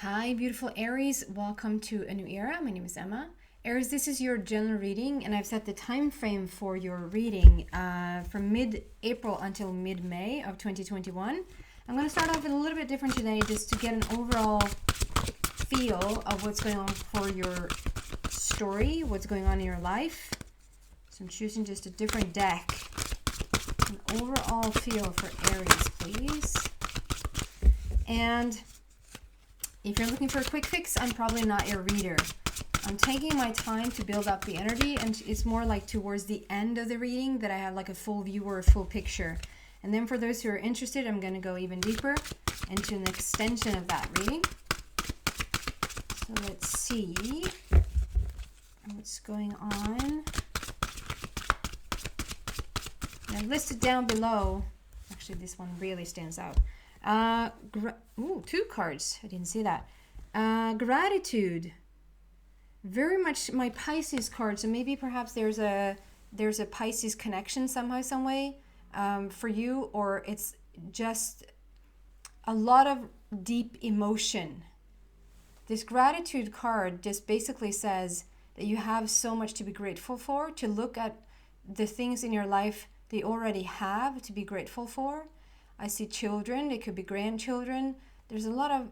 Hi, beautiful Aries. Welcome to a new era. My name is Emma. Aries, this is your general reading, and I've set the time frame for your reading from mid-April until mid-May of 2021. I'm going to start off a little bit different today just to get an overall feel of what's going on for your story, what's going on in your life. So I'm choosing just a different deck. An overall feel for Aries, please. And if you're looking for a quick fix, I'm probably not your reader. I'm taking my time to build up the energy, and it's more like towards the end of the reading that I have like a full view or a full picture. And then for those who are interested, I'm going to go even deeper into an extension of that reading. So let's see what's going on. And I've listed down below, actually this one really stands out. Two cards. I didn't see that. Gratitude. Very much my Pisces card. So maybe perhaps there's a Pisces connection somehow, some way for you, or it's just a lot of deep emotion. This gratitude card just basically says that you have so much to be grateful for, to look at the things in your life that you already have to be grateful for. I see children, it could be grandchildren. There's a lot of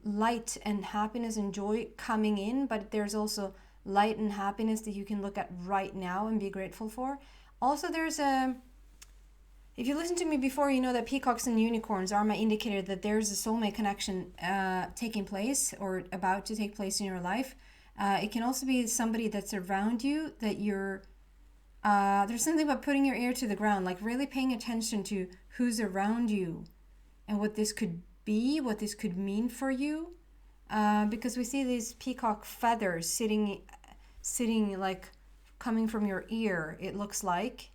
light and happiness and joy coming in, but there's also light and happiness that you can look at right now and be grateful for. Also, if you listen to me before, you know that peacocks and unicorns are my indicator that there's a soulmate connection taking place or about to take place in your life. It can also be somebody that's around you that you're there's something about putting your ear to the ground, like really paying attention to who's around you and what this could be, what this could mean for you. Because we see these peacock feathers sitting like coming from your ear, it looks like.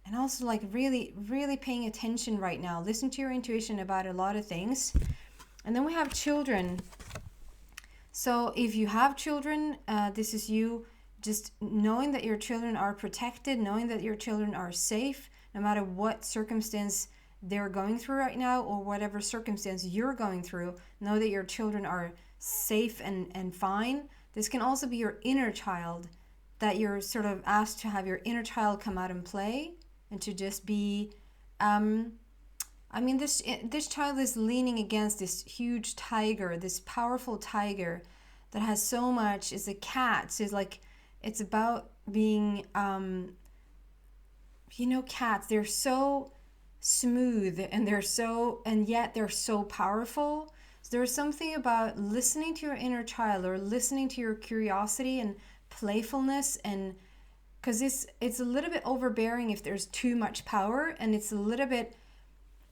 And also like really, really paying attention right now. Listen to your intuition about a lot of things. And then we have children. So if you have children, this is you. Just knowing that your children are protected, knowing that your children are safe, no matter what circumstance they're going through right now or whatever circumstance you're going through, know that your children are safe and fine. This can also be your inner child, that you're sort of asked to have your inner child come out and play and to just be, this child is leaning against this huge tiger, this powerful tiger that has so much, is a cat, so it's like, it's about being, cats, they're so smooth and yet they're so powerful. So there's something about listening to your inner child or listening to your curiosity and playfulness, and because it's a little bit overbearing if there's too much power, and it's a little bit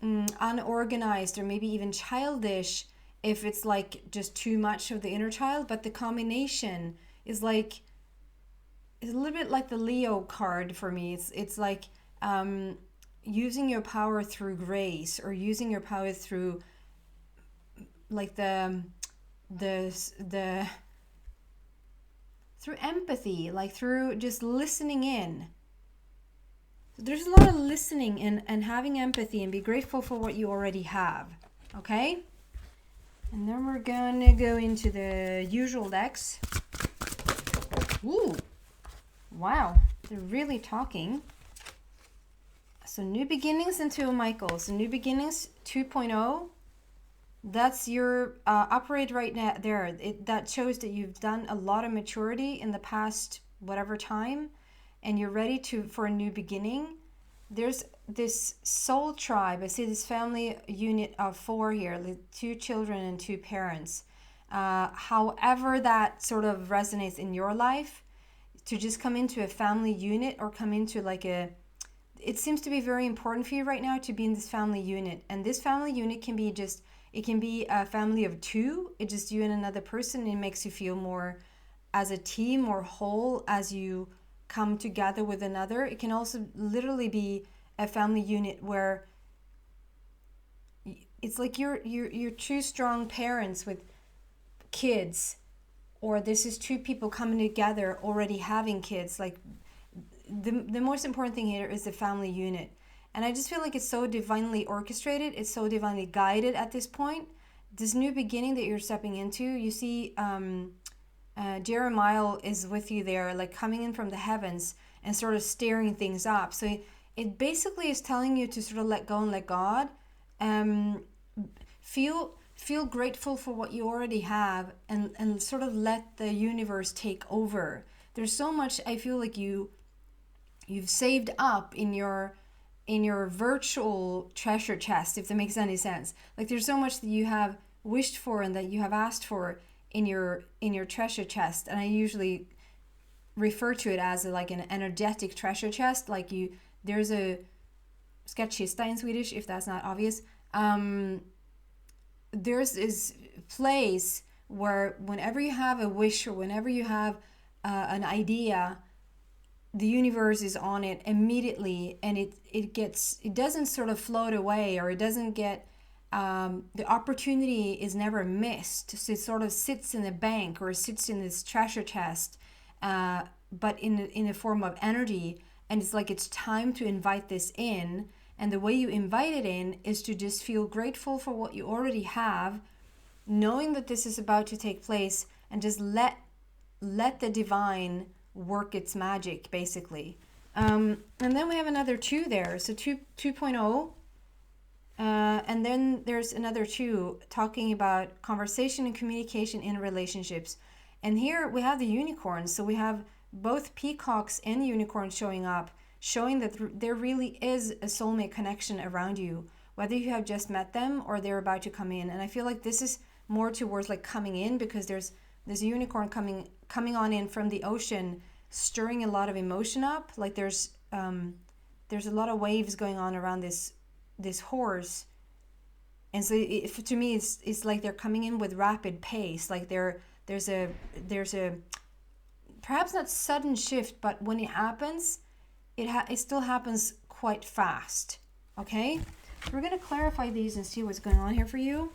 unorganized or maybe even childish if it's like just too much of the inner child. But the combination is like, it's a little bit like the Leo card for me. It's like using your power through grace, or using your power through like the through empathy, like through just listening in. So there's a lot of listening and having empathy, and be grateful for what you already have. Okay? And then we're gonna go into the usual decks. Ooh. Wow, they're really talking. So New Beginnings and Two of Michael. So New Beginnings 2.0. That's your upgrade right now there. That shows that you've done a lot of maturity in the past whatever time, and you're ready for a new beginning. There's this soul tribe. I see this family unit of 4 here, 2 children and 2 parents. However that sort of resonates in your life, to just come into a family unit or come into like it seems to be very important for you right now to be in this family unit. And this family unit can be it can be a family of 2. It's just you and another person. It makes you feel more as a team, more whole as you come together with another. It can also literally be a family unit where it's like you're 2 strong parents with kids, or this is 2 people coming together already having kids. Like the most important thing here is the family unit. And I just feel like it's so divinely orchestrated, it's so divinely guided at this point, this new beginning that you're stepping into, you see Jeremiah is with you there, like coming in from the heavens and sort of stirring things up. So it basically is telling you to sort of let go and let God. Feel grateful for what you already have, and sort of let the universe take over. There's so much I feel like you've saved up in your virtual treasure chest, if that makes any sense. Like there's so much that you have wished for and that you have asked for in your treasure chest, and I usually refer to it as like an energetic treasure chest. Like there's a skattkista in Swedish, if that's not obvious. There's this place where whenever you have a wish or whenever you have an idea, the universe is on it immediately, and it doesn't sort of float away, or it doesn't get the opportunity is never missed. So it sort of sits in a bank or sits in this treasure chest, but in a form of energy, and it's like it's time to invite this in. And the way you invite it in is to just feel grateful for what you already have, knowing that this is about to take place, and just let the divine work its magic, basically. And then we have another 2 there, so 2.0. And then there's another 2 talking about conversation and communication in relationships. And here we have the unicorns. So we have both peacocks and unicorns showing up, showing that there really is a soulmate connection around you, whether you have just met them or they're about to come in. And I feel like this is more towards like coming in, because there's this unicorn coming on in from the ocean, stirring a lot of emotion up. Like there's a lot of waves going on around this horse, and so to me it's like they're coming in with rapid pace. Like there's a perhaps not sudden shift, but when it happens, it still happens quite fast. Okay, so we're going to clarify these and see what's going on here for you.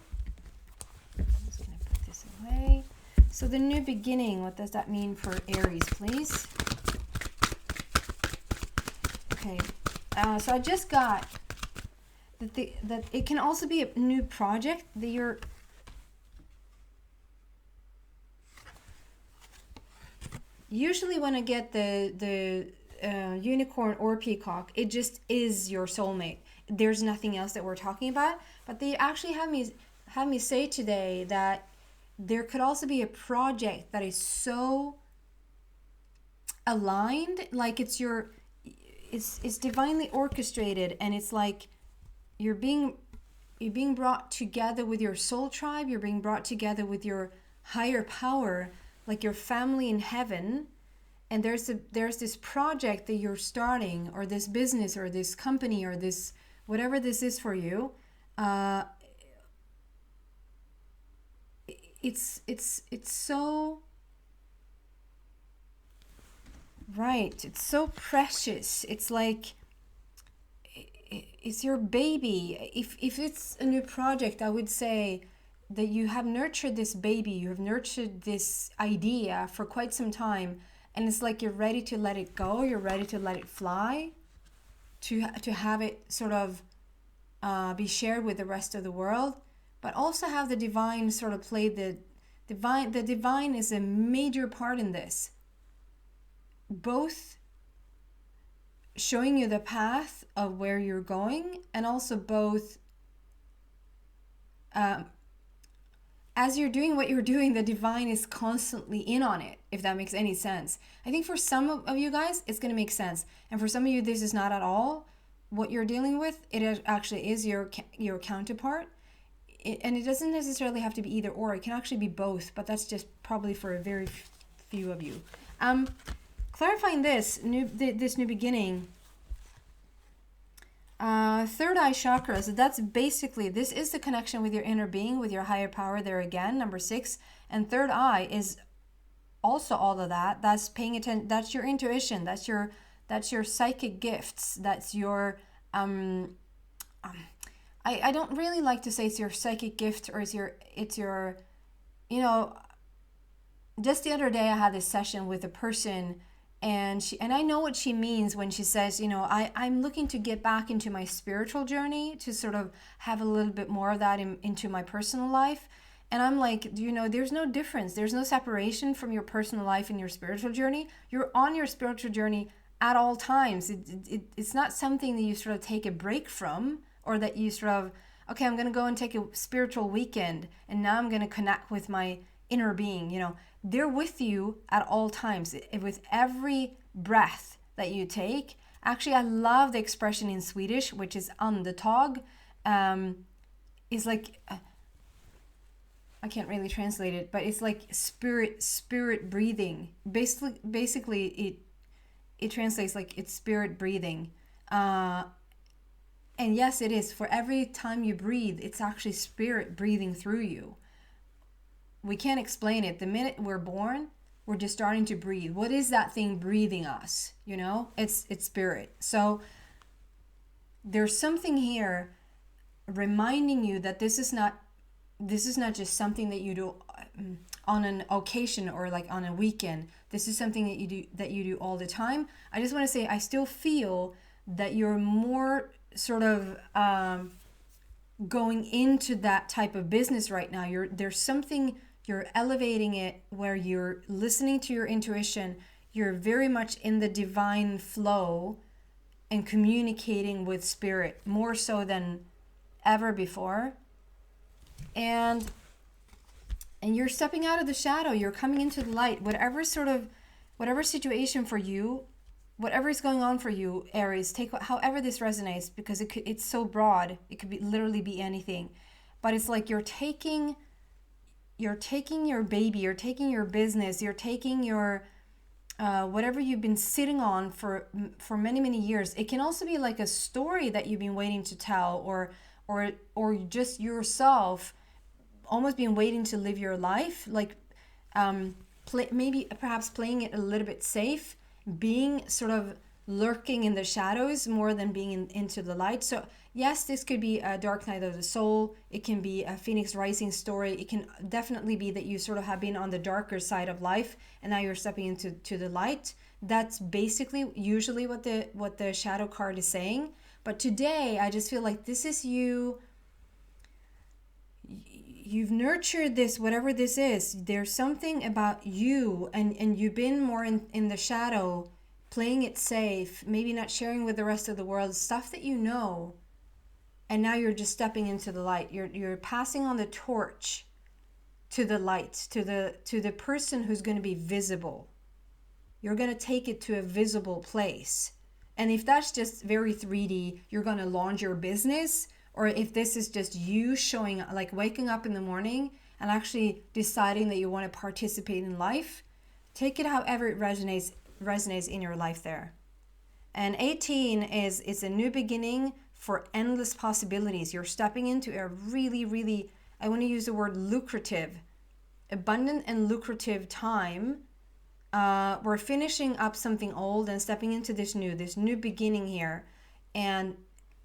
I'm just going to put this away. So the new beginning, what does that mean for Aries, please? Okay, so I just got that it can also be a new project that you're usually when I get the unicorn or peacock, it just is your soulmate. There's nothing else that we're talking about. But they actually have me say today that there could also be a project that is so aligned, like it's divinely orchestrated, and it's like you're being brought together with your soul tribe. You're being brought together with your higher power, like your family in heaven. And there's this project that you're starting, or this business or this company or this whatever this is for you. It's so right. It's so precious. It's like it's your baby. If it's a new project, I would say that you have nurtured this baby. You have nurtured this idea for quite some time. And it's like you're ready to let it go. You're ready to let it fly, to have it sort of be shared with the rest of the world, but also have the divine sort of play the divine. The divine is a major part in this, both showing you the path of where you're going, and also both as you're doing what you're doing, the divine is constantly in on it, if that makes any sense. I think for some of you guys, it's going to make sense. And for some of you, this is not at all what you're dealing with. It actually is your counterpart. And it doesn't necessarily have to be either or. It can actually be both, but that's just probably for a very few of you. Clarifying this new beginning. Third eye chakra, so that's basically, this is the connection with your inner being, with your higher power there again, number 6. And third eye is also all of that. That's paying attention, that's your intuition, that's your psychic gifts, that's your I don't really like to say it's your psychic gift, or it's your you know, just the other day I had this session with a person And I know what she means when she says, you know, I'm looking to get back into my spiritual journey, to sort of have a little bit more of that into my personal life. And I'm like, you know, there's no difference. There's no separation from your personal life and your spiritual journey. You're on your spiritual journey at all times. It's not something that you sort of take a break from, or that you sort of, okay, I'm going to go and take a spiritual weekend, and now I'm going to connect with my inner being. You know, they're with you at all times, with every breath that you take. Actually, I love the expression in Swedish, which is andetag. Is like, I can't really translate it, but it's like spirit breathing. Basically, it translates like it's spirit breathing. And yes, it is. For every time you breathe, it's actually spirit breathing through you. We can't explain it. The minute we're born, we're just starting to breathe. What is that thing breathing us? You know, it's spirit. So there's something here reminding you that this is not just something that you do on an occasion or like on a weekend. This is something that you do all the time. I just want to say, I still feel that you're more sort of going into that type of business right now. There's something, you're elevating it where you're listening to your intuition. You're very much in the divine flow and communicating with spirit more so than ever before. And you're stepping out of the shadow. You're coming into the light. Whatever situation for you, whatever is going on for you, Aries, take however this resonates, because it's so broad. It could literally be anything. But it's like you're taking your baby, you're taking your business, you're taking your whatever you've been sitting on for many, many years. It can also be like a story that you've been waiting to tell, or just yourself almost been waiting to live your life, like perhaps playing it a little bit safe, being sort of lurking in the shadows more than being into the light. So yes, this could be a dark night of the soul. It can be a Phoenix Rising story. It can definitely be that you sort of have been on the darker side of life and now you're stepping into the light. That's basically usually what the shadow card is saying. But today, I just feel like this is you. You've nurtured this, whatever this is. There's something about you, and you've been more in the shadow, playing it safe, maybe not sharing with the rest of the world, stuff that you know. And now you're just stepping into the light. You're passing on the torch to the light, to the person who's going to be visible. You're going to take it to a visible place. And if that's just very 3D, you're going to launch your business, or if this is just you showing, like waking up in the morning and actually deciding that you want to participate in life, take it however it resonates in your life there. And 18 it's a new beginning for endless possibilities. You're stepping into a really, really, I want to use the word lucrative, abundant and lucrative time. We're finishing up something old and stepping into this new beginning here, and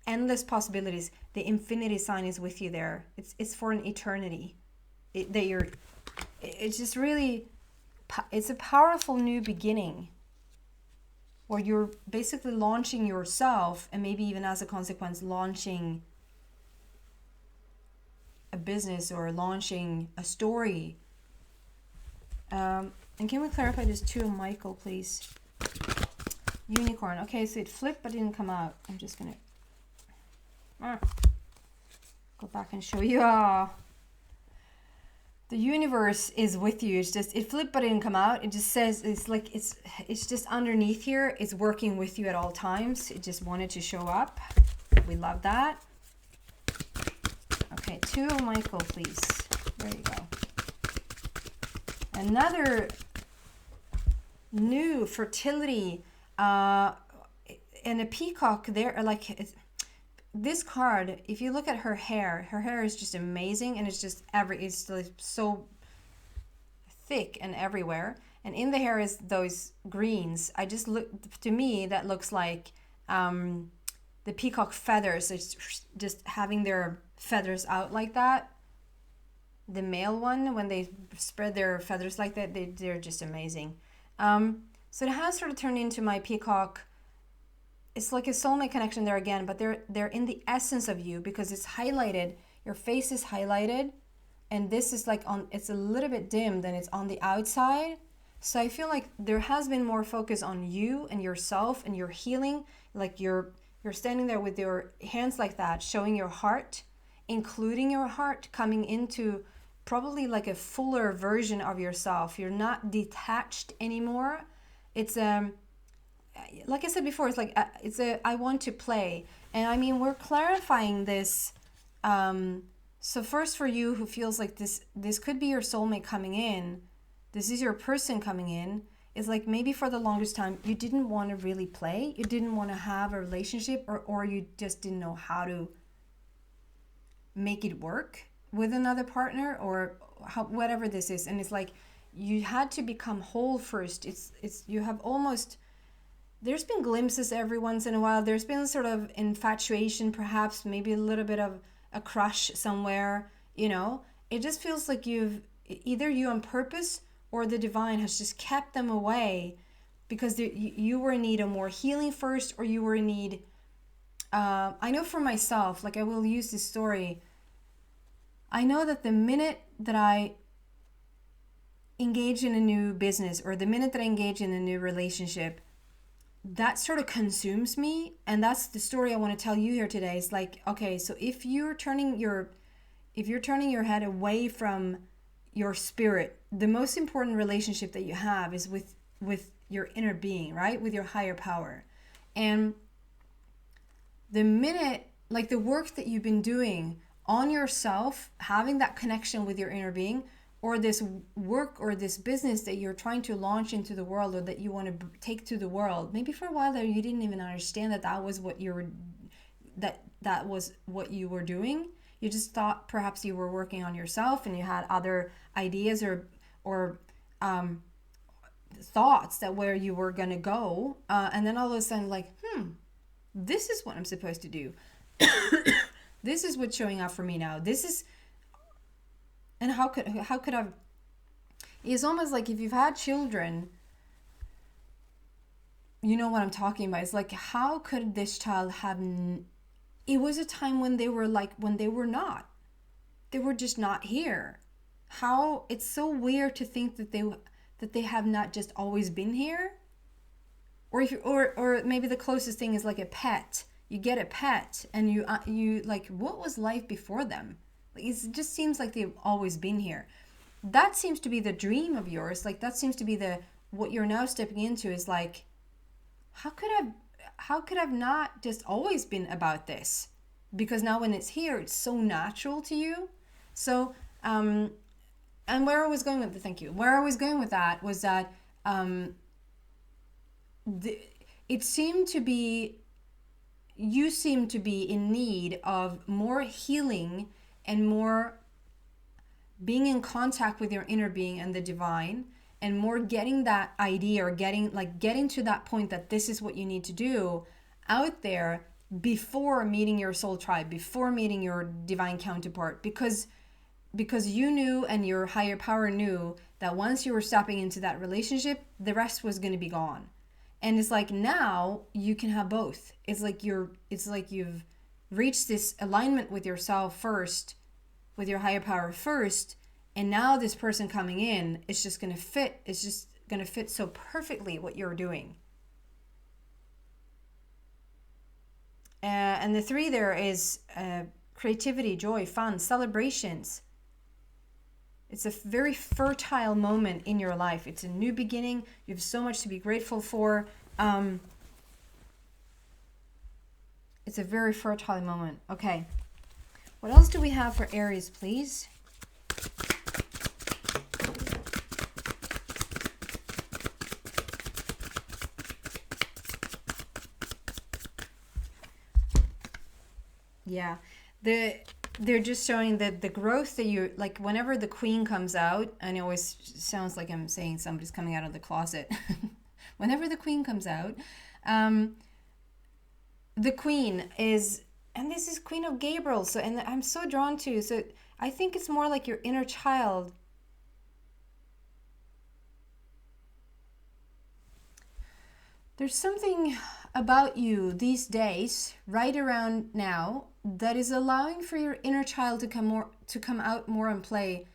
endless possibilities. The infinity sign is with you there. It's for an eternity. It's just really, it's a powerful new beginning where you're basically launching yourself, and maybe even as a consequence launching a business or launching a story. And can we clarify this to Michael, please? Unicorn. Okay, so it flipped but didn't come out. I'm just going to go back and show you. The universe is with you. It's just, it flipped but it didn't come out. It just says, it's just underneath here. It's working with you at all times. It just wanted to show up. We love that. Okay, to Michael, please. There you go. Another new fertility and a peacock there, like this card. If you look at her hair is just amazing, and it's just it's like so thick and everywhere, and in the hair is those greens. To me that looks like the peacock feathers. It's just having their feathers out like that. The male one, when they spread their feathers like that, they're just amazing. So it has sort of turned into my peacock. It's like a soulmate connection there again, but they're in the essence of you because it's highlighted. Your face is highlighted, and this is like on. It's a little bit dim than it's on the outside. So I feel like there has been more focus on you and yourself and your healing. Like you're standing there with your hands like that, showing your heart, including your heart, coming into probably like a fuller version of yourself. You're not detached anymore. It's like I said before, it's like I want to play. And I mean, we're clarifying this. So first, for you who feels like this could be your soulmate coming in, this is your person coming in. It's like maybe for the longest time you didn't want to really play, you didn't want to have a relationship, or you just didn't know how to make it work with another partner, or whatever this is. And it's like you had to become whole first. It's you have almost, there's been glimpses every once in a while. There's been sort of infatuation, perhaps, maybe a little bit of a crush somewhere, you know. It just feels like either you on purpose or the divine has just kept them away because you were in need of more healing first, or you were in need. I know for myself, like I will use this story. I know that the minute that I engage in a new business, or the minute that I engage in a new relationship, that sort of consumes me. And that's the story I want to tell you here today. It's like, okay, so if you're turning your head away from your spirit, the most important relationship that you have is with your inner being, right? With your higher power. And the minute, like the work that you've been doing on yourself, having that connection with your inner being, or this work or this business that you're trying to launch into the world, or that you want to take to the world, maybe for a while there you didn't even understand that was what you were that was what you were doing. You just thought perhaps you were working on yourself and you had other ideas or thoughts that where you were going to go, and then all of a sudden like, this is what I'm supposed to do. This is what's showing up for me now. This is, and how could I? It's almost like if you've had children, you know what I'm talking about. It's like, how could this child have? It was a time when they were not. They were just not here. How it's so weird to think that they have not just always been here. Or maybe the closest thing is like a pet. You get a pet and you like, what was life before them? Like, it just seems like they've always been here. That seems to be the dream of yours. Like that seems to be what you're now stepping into is like, how could I've not just always been about this? Because now when it's here, it's so natural to you. So, and where I was going with where I was going with that was that it seemed to be, you seem to be in need of more healing and more being in contact with your inner being and the divine, and more getting that idea, or getting to that point that this is what you need to do out there before meeting your soul tribe, before meeting your divine counterpart, because you knew and your higher power knew that once you were stepping into that relationship, the rest was going to be gone. And it's like now you can have both. It's like you've reached this alignment with yourself first, with your higher power first, and now this person coming in is just going to fit. It's just going to fit so perfectly what you're doing. And the 3 there is creativity, joy, fun, celebrations. It's a very fertile moment in your life. It's a new beginning. You have so much to be grateful for. It's a very fertile moment. Okay. What else do we have for Aries, please? Yeah. They're just showing that the growth that you, like whenever the queen comes out, and it always sounds like I'm saying somebody's coming out of the closet. Whenever the queen comes out, the queen is, and this is Queen of Gabriel, so, and I'm so drawn to, so I think it's more like your inner child. There's something about you these days, right around now, that is allowing for your inner child to come out more and play,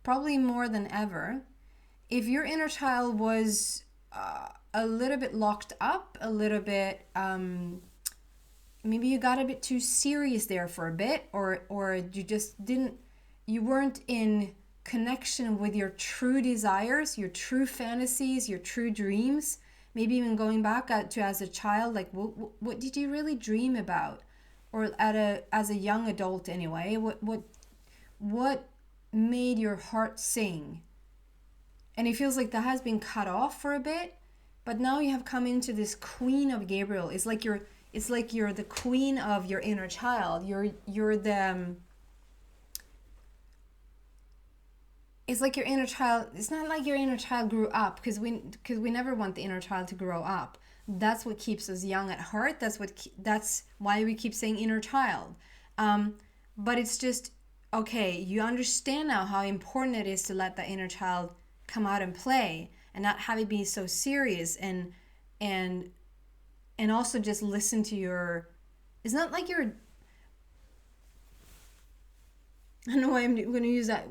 probably more than ever. If your inner child was a little bit locked up, a little bit, maybe you got a bit too serious there for a bit, or you just you weren't in connection with your true desires, your true fantasies, your true dreams. Maybe even going back to as a child, like what did you really dream about, or as a young adult anyway? What made your heart sing? And it feels like that has been cut off for a bit, but now you have come into this Queen of Gabriel. It's like you're the queen of your inner child. You're the it's like your inner child. It's not like your inner child grew up, because we never want the inner child to grow up. That's what keeps us young at heart. That's why we keep saying inner child. But it's just, okay, you understand now how important it is to let that inner child come out and play, and not have it be so serious, and also just listen to your. It's not like you're. I don't know why I'm going to use that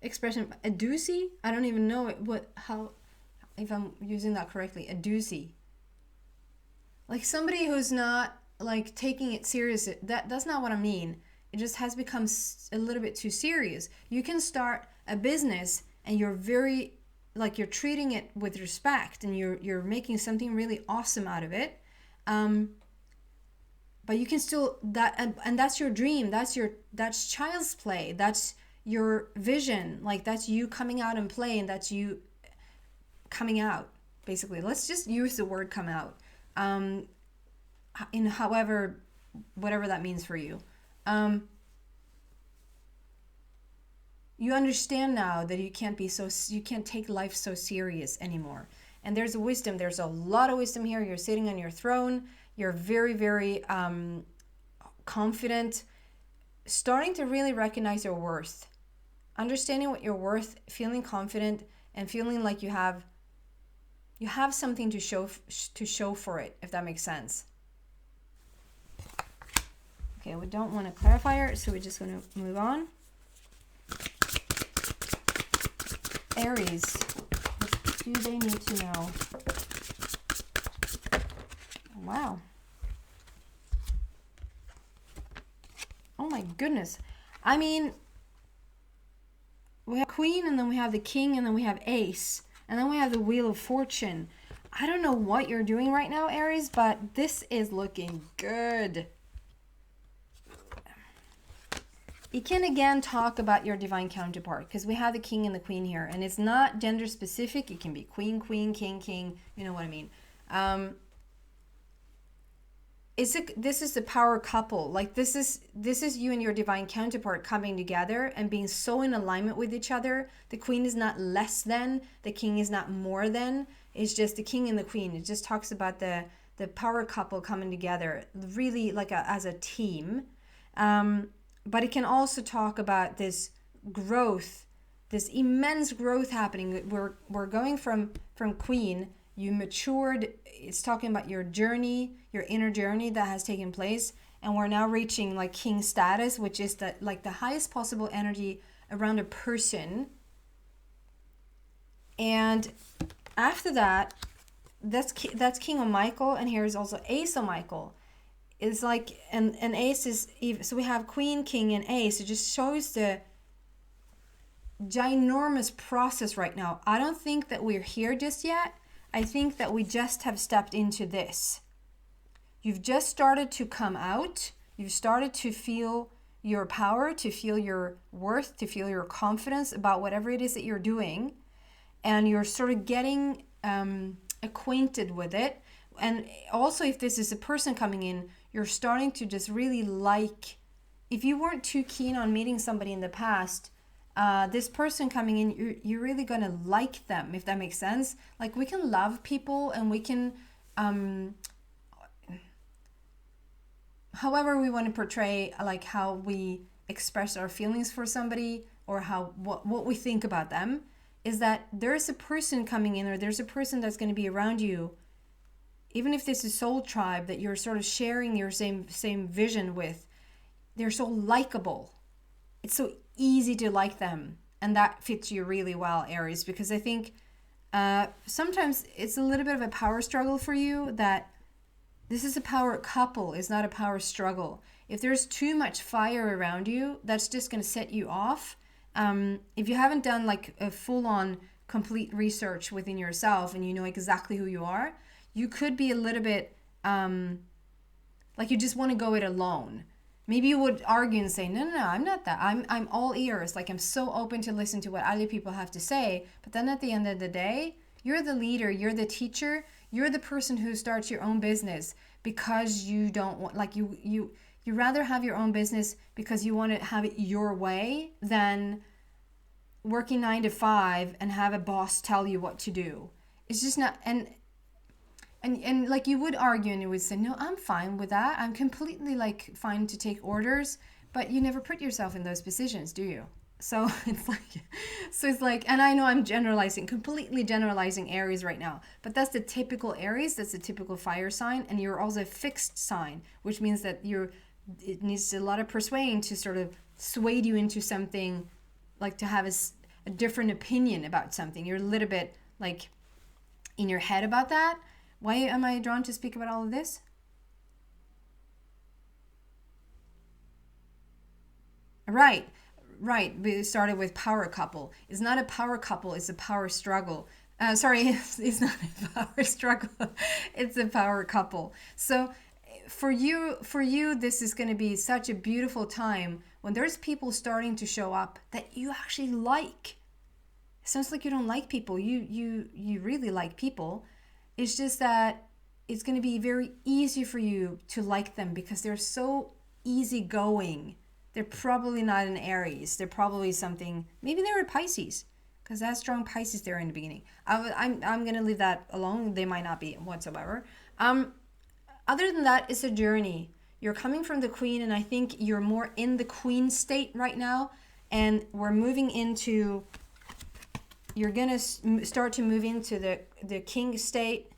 expression, a doozy. I don't even know if I'm using that correctly. A doozy, like somebody who's not like taking it serious. That's not what I mean. It just has become a little bit too serious. You can start a business and you're very, like, you're treating it with respect, and you're making something really awesome out of it. But you can still and that's your dream. That's child's play. That's your vision. Like, that's you coming out and playing. That's you coming out, basically. Let's just use the word come out. In whatever that means for you. You understand now that you can't take life so serious anymore. And there's a wisdom. There's a lot of wisdom here. You're sitting on your throne. You're very, very confident. Starting to really recognize your worth. Understanding what you're worth, feeling confident, and feeling like you have something to show for it, if that makes sense. Okay, we don't want a clarifier, so we're just going to move on. Aries, what do they need to know? Wow. Oh my goodness. I mean, we have Queen, and then we have the King, and then we have Ace, and then we have the Wheel of Fortune. I don't know what you're doing right now, Aries, but this is looking good. You can again talk about your divine counterpart, because we have the King and the Queen here, and it's not gender specific. It can be Queen, Queen, King, King. You know what I mean? This is the power couple. Like, this is you and your divine counterpart coming together and being so in alignment with each other. The Queen is not less than, the King is not more than. It's just the King and the Queen. It just talks about the power couple coming together, really like as a team. But it can also talk about this growth, this immense growth happening. We're going from Queen. You matured. It's talking about your journey, your inner journey that has taken place, and we're now reaching like King status, which is the highest possible energy around a person. And after that, that's King of Michael, and here is also Ace of Michael. It's like, and Ace is even, so we have Queen, King, and Ace. It just shows the ginormous process right now. I don't think that we're here just yet. I think that we just have stepped into this. You've just started to come out. You've started to feel your power, to feel your worth, to feel your confidence about whatever it is that you're doing. And you're sort of getting acquainted with it. And also, if this is a person coming in, you're starting to just really like, if you weren't too keen on meeting somebody in the past, this person coming in, you're really going to like them, if that makes sense. Like, we can love people, and we can, however we want to portray, like how we express our feelings for somebody, or what we think about them, is that there's a person coming in, or there's a person that's going to be around you even if this is soul tribe that you're sort of sharing your same vision with, they're so likable. It's so easy to like them, and that fits you really well, Aries, because I think sometimes it's a little bit of a power struggle for you, that this is a power couple, it's not a power struggle. If there's too much fire around you, that's just going to set you off. If you haven't done like a full-on complete research within yourself and you know exactly who you are, you could be a little bit like you just want to go it alone. Maybe you would argue and say, no, I'm not that. I'm all ears. Like, I'm so open to listen to what other people have to say. But then at the end of the day, you're the leader, you're the teacher, you're the person who starts your own business because you don't want, like, you rather have your own business because you want to have it your way than working 9 to 5 and have a boss tell you what to do. It's just not, and like you would argue and you would say, no, I'm fine with that. I'm completely like fine to take orders, but you never put yourself in those positions, do you? So it's like, and I know I'm completely generalizing Aries right now, but that's the typical Aries, that's the typical fire sign, and you're also a fixed sign, which means that it needs a lot of persuading to sort of sway you into something, like to have a different opinion about something. You're a little bit like in your head about that. Why am I drawn to speak about all of this? Right. We started with power couple. It's not a power couple, it's a power struggle. It's not a power struggle. It's a power couple. So for you, this is going to be such a beautiful time when there's people starting to show up that you actually like. It sounds like you don't like people. You really like people. It's just that it's going to be very easy for you to like them because they're so easygoing. They're probably not an Aries. They're probably something, maybe they're a Pisces, because that's strong Pisces there in the beginning. I'm going to leave that alone. They might not be whatsoever. Other than that, it's a journey. You're coming from the Queen, and I think you're more in the Queen state right now, and we're moving into, you're going to start to move into the King state,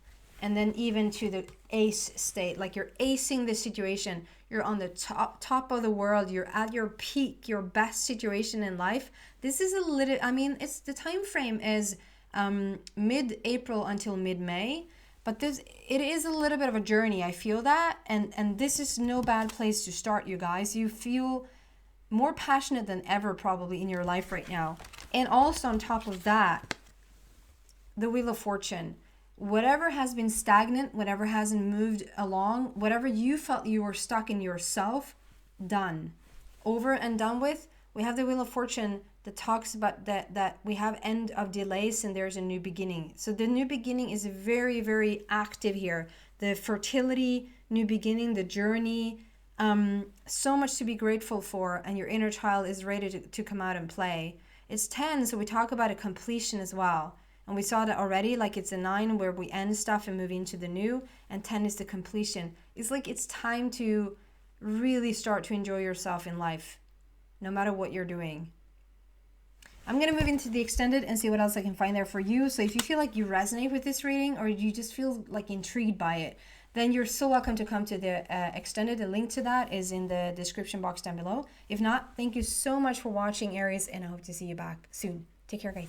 and then even to the Ace state. Like, you're acing the situation. You're on the top of the world. You're at your peak, your best situation in life. This is a little, it's the time frame is mid-April until mid-May. But it is a little bit of a journey. I feel that. And this is no bad place to start, you guys. You feel more passionate than ever probably in your life right now. And also on top of that, the Wheel of Fortune. Whatever has been stagnant, whatever hasn't moved along, whatever you felt you were stuck in yourself, done. Over and done with. We have the Wheel of Fortune that talks about that we have end of delays and there's a new beginning. So the new beginning is very, very active here. The fertility, new beginning, the journey, so much to be grateful for, and your inner child is ready to come out and play. It's 10, so we talk about a completion as well. And we saw that already, like it's a 9 where we end stuff and move into the new, and 10 is the completion. It's like it's time to really start to enjoy yourself in life, no matter what you're doing. I'm going to move into the extended and see what else I can find there for you. So if you feel like you resonate with this reading or you just feel like intrigued by it, then you're so welcome to come to the extended. The link to that is in the description box down below. If not, thank you so much for watching, Aries, and I hope to see you back soon. Take care, guys.